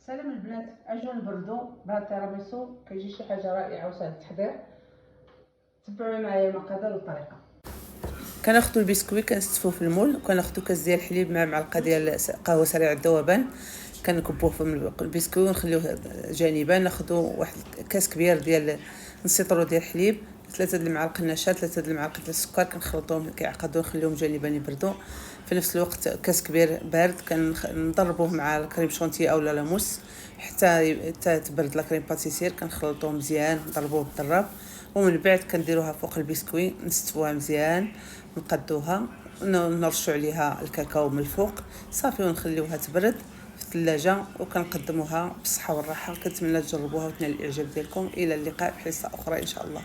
سلام البنات، اجوا نبردوا بهذا التيراميسو. كيجي شي حاجه رائعه وسهل التحضير. تبعوا معايا المقادير والطريقه. كناخذوا البسكويت كنستفوه في المول، وكناخذوا كاس ديال الحليب مع معلقه ديال قهوه سريعه الذوبان. كنكبوه في البسكويت ونخليوه جانبا. ناخذوا واحد كاس كبير ديال نص لتر ديال الحليب، 3 د المعالق النشا، 3 د المعالق ديال السكر. كنخلطوهم كيعقدوا، نخليهم جانبا يبردوا. في نفس الوقت كاس كبير بارد كنضربوه مع الكريم شونتي اولا لاموس حتى تبرد لا كريم باتيسير. كنخلطوه مزيان، نضربوه بالضراب، ومن بعد كنديروها فوق البسكويت، نستفوها مزيان، نقدوها، نرشوا عليها الكاكاو من الفوق صافي، ونخليوها تبرد في الثلاجه. وكنقدموها بالصحه والراحه. كنتمنى تجربوها وتنال الاعجاب ديالكم. الى اللقاء في حصه اخرى ان شاء الله.